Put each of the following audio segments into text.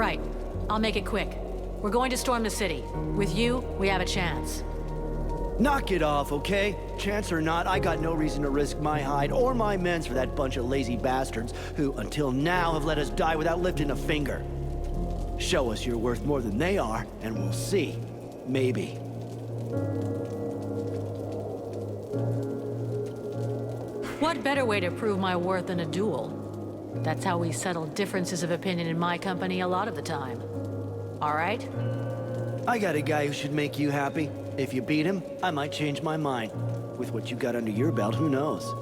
Right. I'll make it quick. We're going to storm the city. With you, we have a chance. Knock it off, okay? Chance or not, I got no reason to risk my hide or my men's for that bunch of lazy bastards who, until now, have let us die without lifting a finger. Show us you're worth more than they are, and we'll see. Maybe. What better way to prove my worth than a duel? That's how we settle differences of opinion in my company a lot of the time. All right? I got a guy who should make you happy. If you beat him, I might change my mind. With what you got under your belt, who knows?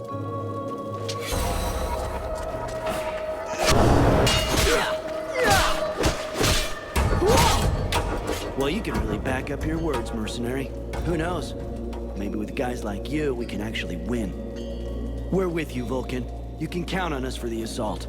Well, you can really back up your words, mercenary. Who knows? Maybe with guys like you, we can actually win. We're with you, Vulcan. You can count on us for the assault.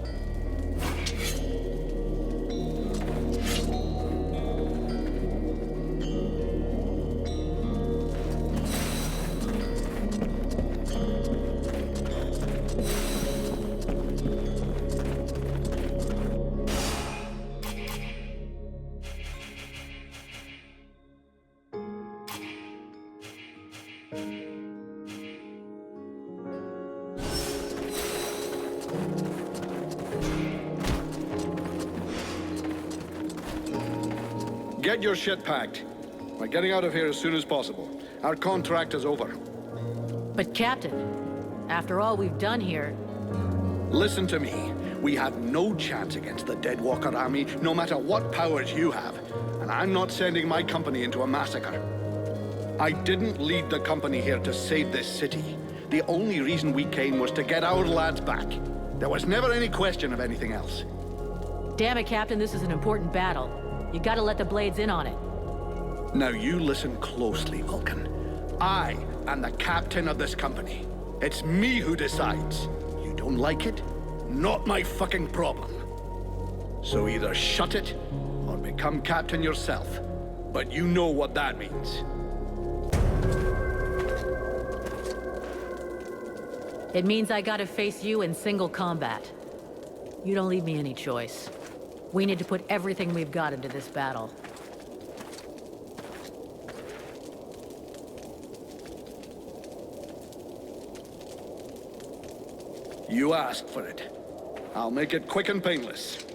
Get your shit packed. We're getting out of here as soon as possible. Our contract is over. But Captain, after all we've done here... Listen to me. We have no chance against the Deadwalker army, no matter what powers you have. And I'm not sending my company into a massacre. I didn't lead the company here to save this city. The only reason we came was to get our lads back. There was never any question of anything else. Damn it, Captain, this is an important battle. You gotta let the Blades in on it. Now you listen closely, Vulcan. I am the captain of this company. It's me who decides. You don't like it? Not my fucking problem. So either shut it, or become captain yourself. But you know what that means. It means I gotta face you in single combat. You don't leave me any choice. We need to put everything we've got into this battle. You asked for it. I'll make it quick and painless.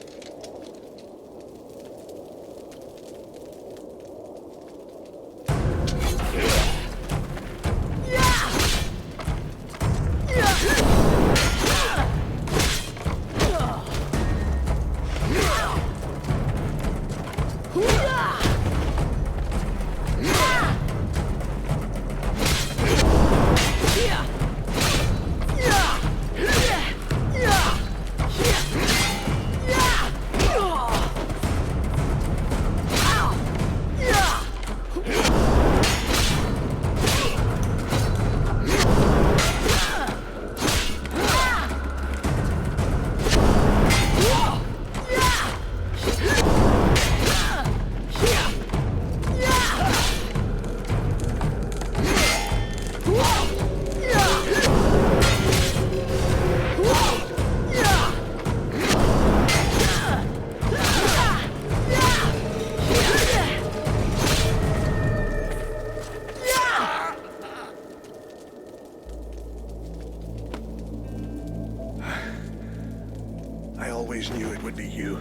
I always knew it would be you.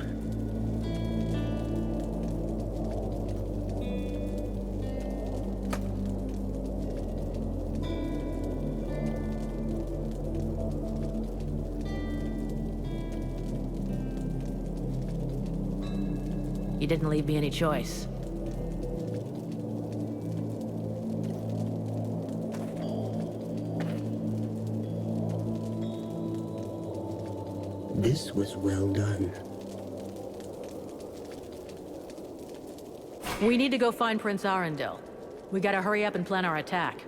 You didn't leave me any choice. This was well done. We need to go find Prince Arundel. We gotta hurry up and plan our attack.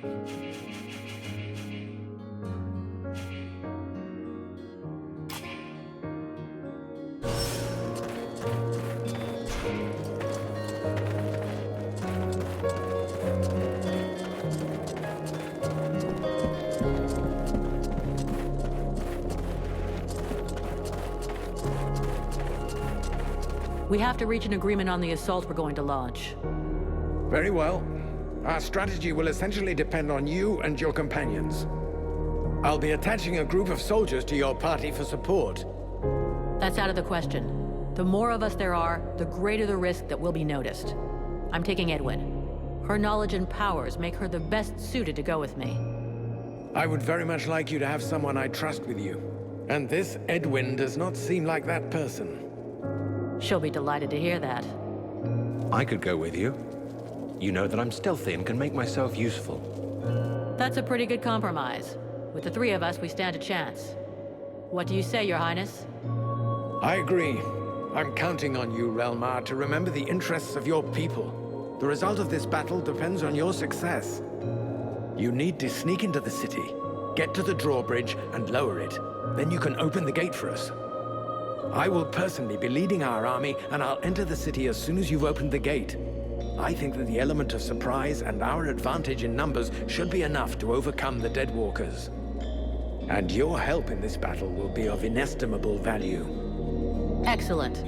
We have to reach an agreement on the assault we're going to launch. Very well. Our strategy will essentially depend on you and your companions. I'll be attaching a group of soldiers to your party for support. That's out of the question. The more of us there are, the greater the risk that we'll be noticed. I'm taking Edwin. Her knowledge and powers make her the best suited to go with me. I would very much like you to have someone I trust with you. And this Edwin does not seem like that person. She'll be delighted to hear that. I could go with you. You know that I'm stealthy and can make myself useful. That's a pretty good compromise. With the three of us, we stand a chance. What do you say, Your Highness? I agree. I'm counting on you, Relmar, to remember the interests of your people. The result of this battle depends on your success. You need to sneak into the city, get to the drawbridge, and lower it. Then you can open the gate for us. I will personally be leading our army, and I'll enter the city as soon as you've opened the gate. I think that the element of surprise and our advantage in numbers should be enough to overcome the Deadwalkers. And your help in this battle will be of inestimable value. Excellent.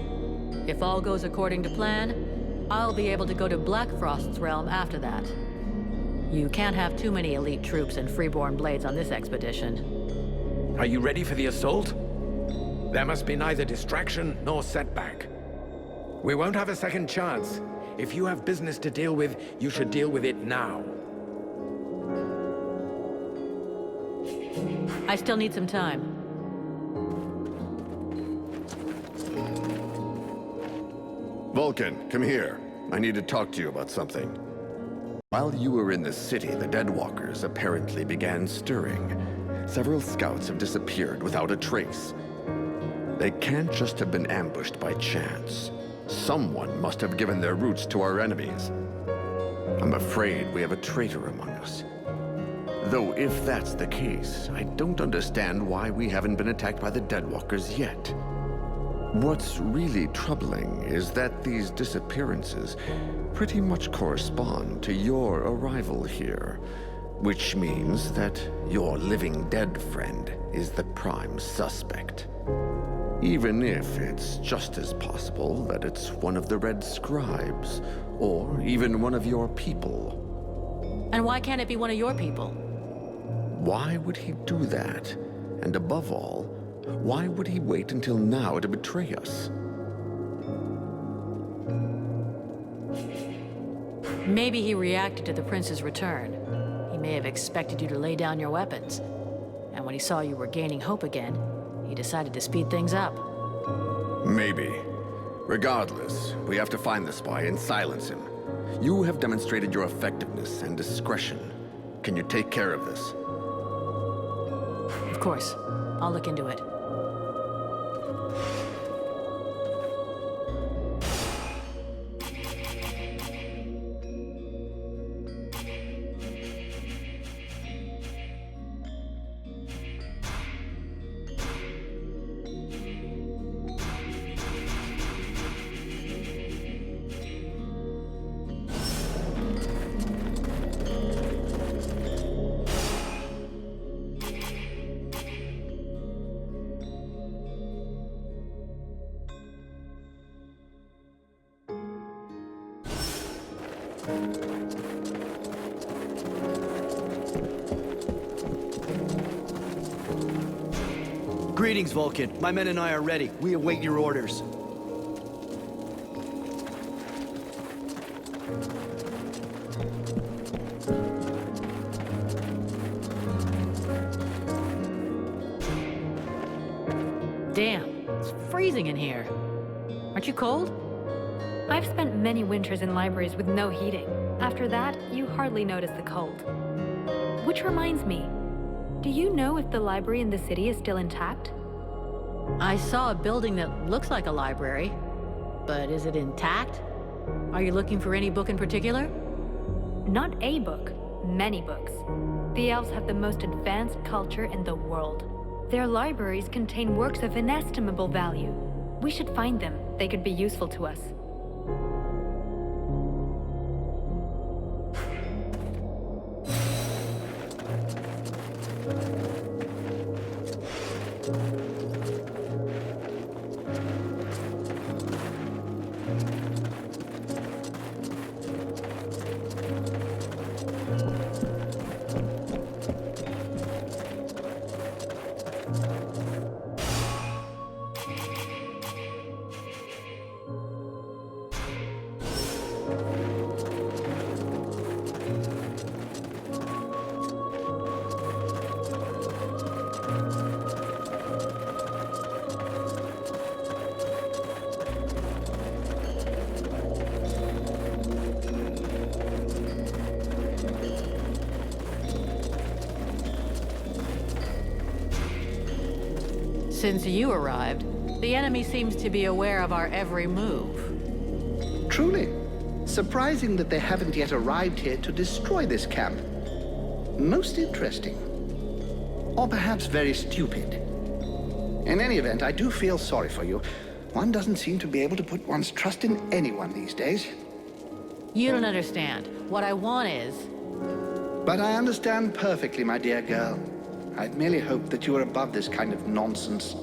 If all goes according to plan, I'll be able to go to Blackfrost's realm after that. You can't have too many elite troops and freeborn blades on this expedition. Are you ready for the assault? There must be neither distraction nor setback. We won't have a second chance. If you have business to deal with, you should deal with it now. I still need some time. Vulcan, come here. I need to talk to you about something. While you were in the city, the Deadwalkers apparently began stirring. Several scouts have disappeared without a trace. They can't just have been ambushed by chance. Someone must have given their routes to our enemies. I'm afraid we have a traitor among us. Though if that's the case, I don't understand why we haven't been attacked by the Deadwalkers yet. What's really troubling is that these disappearances pretty much correspond to your arrival here, which means that your living dead friend is the prime suspect. Even if it's just as possible that it's one of the Red Scribes, or even one of your people. And why can't it be one of your people? Why would he do that? And above all, why would he wait until now to betray us? Maybe he reacted to the prince's return. He may have expected you to lay down your weapons. And when he saw you were gaining hope again, he decided to speed things up. Maybe. Regardless, we have to find the spy and silence him. You have demonstrated your effectiveness and discretion. Can you take care of this? Of course. I'll look into it. Greetings, Vulcan. My men and I are ready. We await your orders. Damn, it's freezing in here. Aren't you cold? I've spent many winters in libraries with no heating. After that, you hardly notice the cold. Which reminds me, do you know if the library in the city is still intact? I saw a building that looks like a library, but is it intact? Are you looking for any book in particular? Not a book, many books. The elves have the most advanced culture in the world. Their libraries contain works of inestimable value. We should find them. They could be useful to us. Since you arrived, the enemy seems to be aware of our every move. Truly. Surprising that they haven't yet arrived here to destroy this camp. Most interesting. Or perhaps very stupid. In any event, I do feel sorry for you. One doesn't seem to be able to put one's trust in anyone these days. You don't understand. What I want is... But I understand perfectly, my dear girl. I'd merely hoped that you were above this kind of nonsense.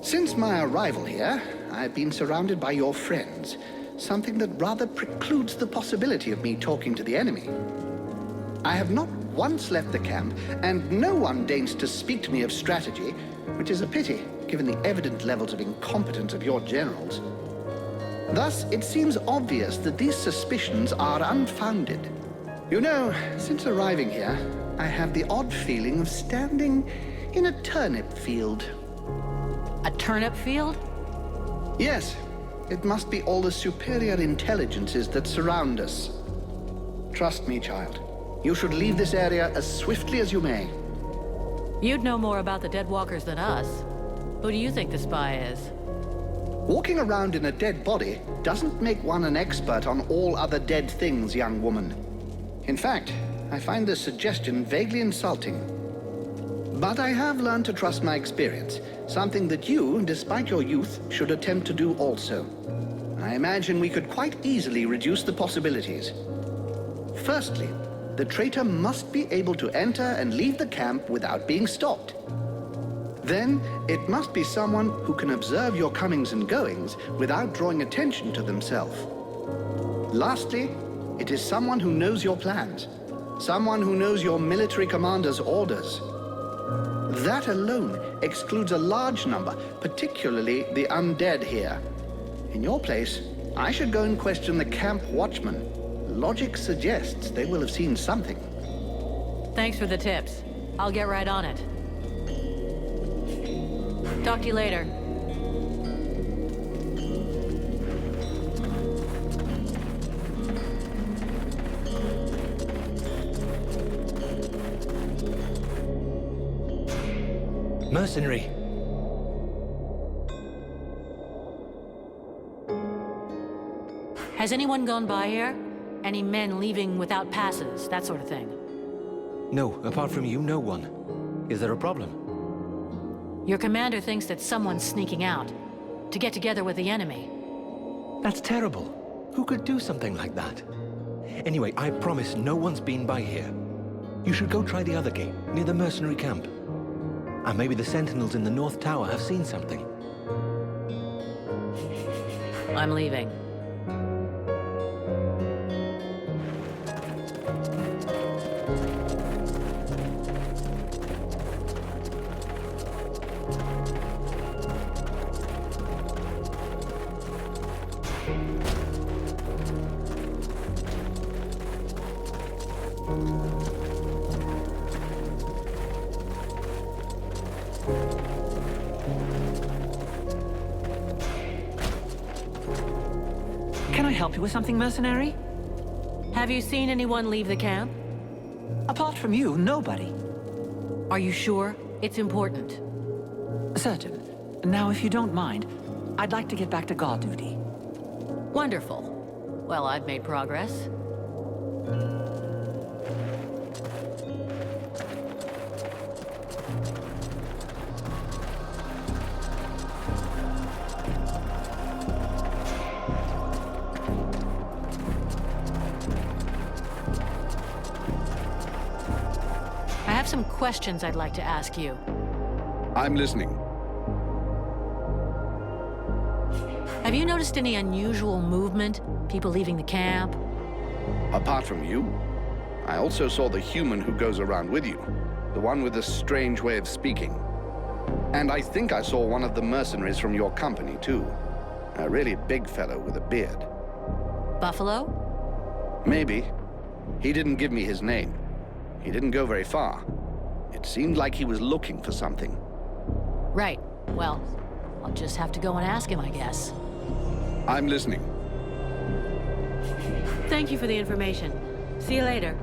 Since my arrival here, I've been surrounded by your friends, something that rather precludes the possibility of me talking to the enemy. I have not once left the camp, and no one deigns to speak to me of strategy, which is a pity, given the evident levels of incompetence of your generals. Thus, it seems obvious that these suspicions are unfounded. You know, since arriving here, I have the odd feeling of standing in a turnip field. A turnip field? Yes, it must be all the superior intelligences that surround us. Trust me, child. You should leave this area as swiftly as you may. You'd know more about the Deadwalkers than us. Who do you think the spy is? Walking around in a dead body doesn't make one an expert on all other dead things, young woman. In fact, I find this suggestion vaguely insulting. But I have learned to trust my experience, something that you, despite your youth, should attempt to do also. I imagine we could quite easily reduce the possibilities. Firstly, the traitor must be able to enter and leave the camp without being stopped. Then, it must be someone who can observe your comings and goings without drawing attention to themselves. Lastly, it is someone who knows your plans. Someone who knows your military commander's orders. That alone excludes a large number, particularly the undead here. In your place, I should go and question the camp watchman. Logic suggests they will have seen something. Thanks for the tips. I'll get right on it. Talk to you later. Mercenary. Has anyone gone by here? Any men leaving without passes, that sort of thing? No, apart from you, no one. Is there a problem? Your commander thinks that someone's sneaking out to get together with the enemy. That's terrible. Who could do something like that? Anyway, I promise no one's been by here. You should go try the other gate, near the mercenary camp. And maybe the sentinels in the North Tower have seen something. I'm leaving. Can I help you with something, mercenary? Have you seen anyone leave the camp? Apart from you, nobody. Are you sure? It's important. Certain. Now, if you don't mind, I'd like to get back to guard duty. Wonderful. Well, I've made progress. some questions I'd like to ask you. I'm listening. Have you noticed any unusual movement? People leaving the camp? Apart from you, I also saw the human who goes around with you. The one with the strange way of speaking. And I think I saw one of the mercenaries from your company, too. A really big fellow with a beard. Buffalo? Maybe. He didn't give me his name. He didn't go very far. It seemed like he was looking for something. Right. Well, I'll just have to go and ask him, I guess. I'm listening. Thank you for the information. See you later.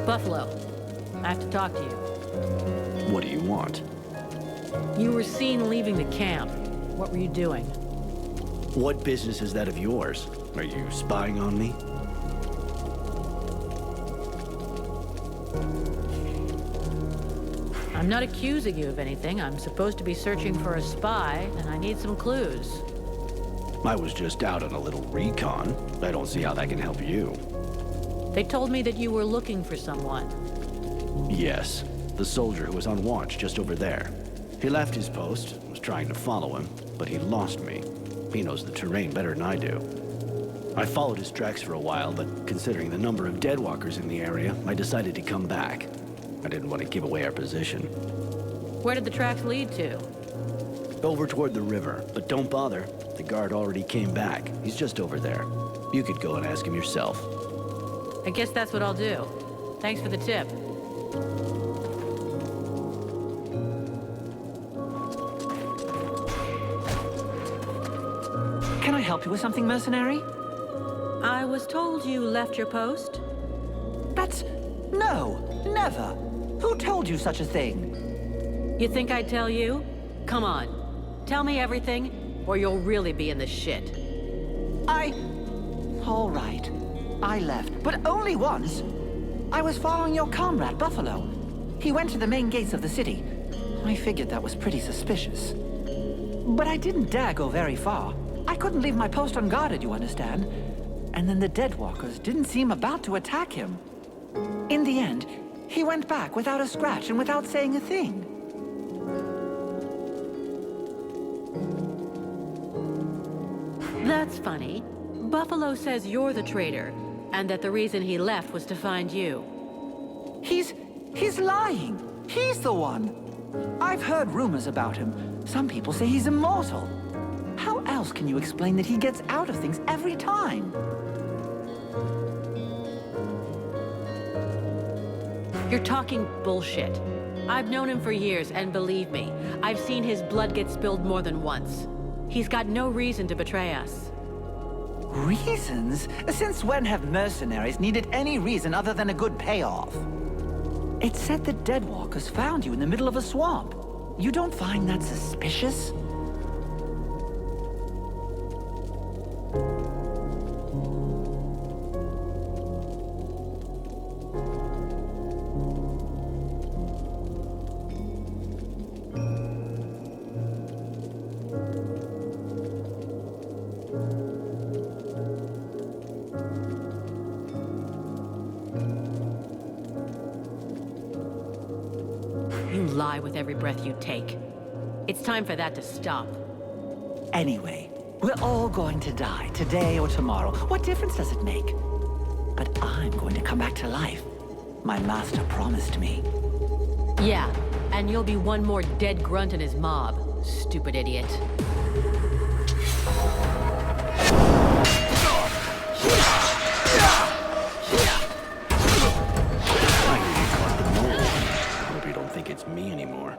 Buffalo, I have to talk to you. What do you want? You were seen leaving the camp. What were you doing? What business is that of yours? Are you spying on me? I'm not accusing you of anything. I'm supposed to be searching for a spy, and I need some clues. I was just out on a little recon. I don't see how that can help you. They told me that you were looking for someone. Yes, the soldier who was on watch just over there. He left his post, was trying to follow him, but he lost me. He knows the terrain better than I do. I followed his tracks for a while, but considering the number of deadwalkers in the area, I decided to come back. I didn't want to give away our position. Where did the tracks lead to? Over toward the river, but don't bother. The guard already came back. He's just over there. You could go and ask him yourself. I guess that's what I'll do. Thanks for the tip. Can I help you with something, mercenary? I was told you left your post. That's... no, never. Who told you such a thing? You think I'd tell you? Come on. Tell me everything, or you'll really be in the shit. All right. I left, but only once. I was following your comrade, Buffalo. He went to the main gates of the city. I figured that was pretty suspicious. But I didn't dare go very far. I couldn't leave my post unguarded, you understand? And then the Deadwalkers didn't seem about to attack him. In the end, he went back without a scratch and without saying a thing. That's funny. Buffalo says you're the traitor, and that the reason he left was to find you. He's lying. He's the one. I've heard rumors about him. Some people say he's immortal. How else can you explain that he gets out of things every time? You're talking bullshit. I've known him for years, and believe me, I've seen his blood get spilled more than once. He's got no reason to betray us. Reasons? Since when have mercenaries needed any reason other than a good payoff? It said the Deadwalkers found you in the middle of a swamp. You don't find that suspicious? with every breath you take. It's time for that to stop. Anyway, we're all going to die, today or tomorrow. What difference does it make? But I'm going to come back to life. My master promised me. Yeah, and you'll be one more dead grunt in his mob, stupid idiot. I hear you caught the mole. I hope you don't think it's me anymore.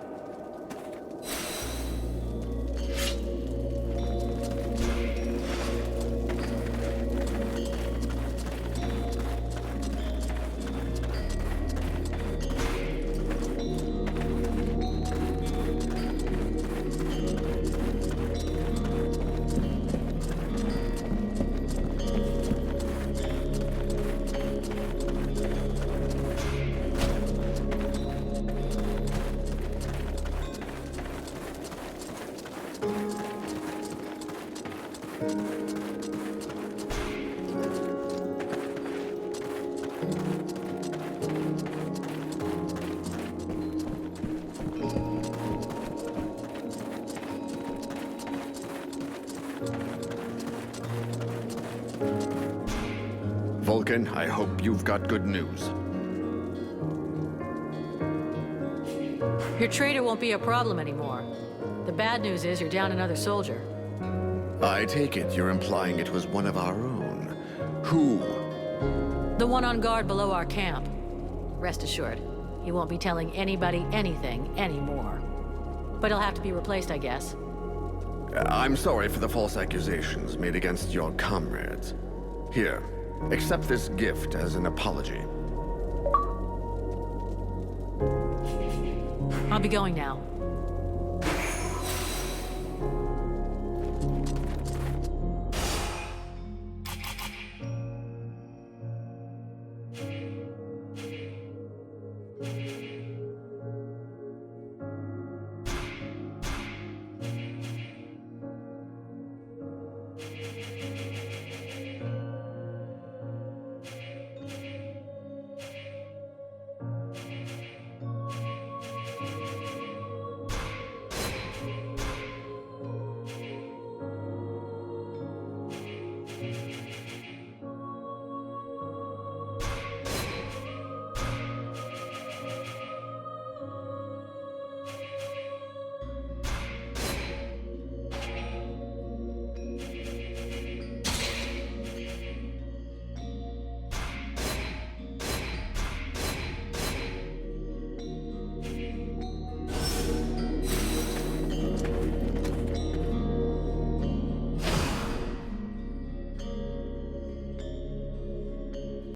Vulcan, I hope you've got good news. Your traitor won't be a problem anymore. The bad news is you're down another soldier. I take it you're implying it was one of our own. Who? The one on guard below our camp. Rest assured, he won't be telling anybody anything anymore. But he'll have to be replaced, I guess. I'm sorry for the false accusations made against your comrades. Here, accept this gift as an apology. I'll be going now.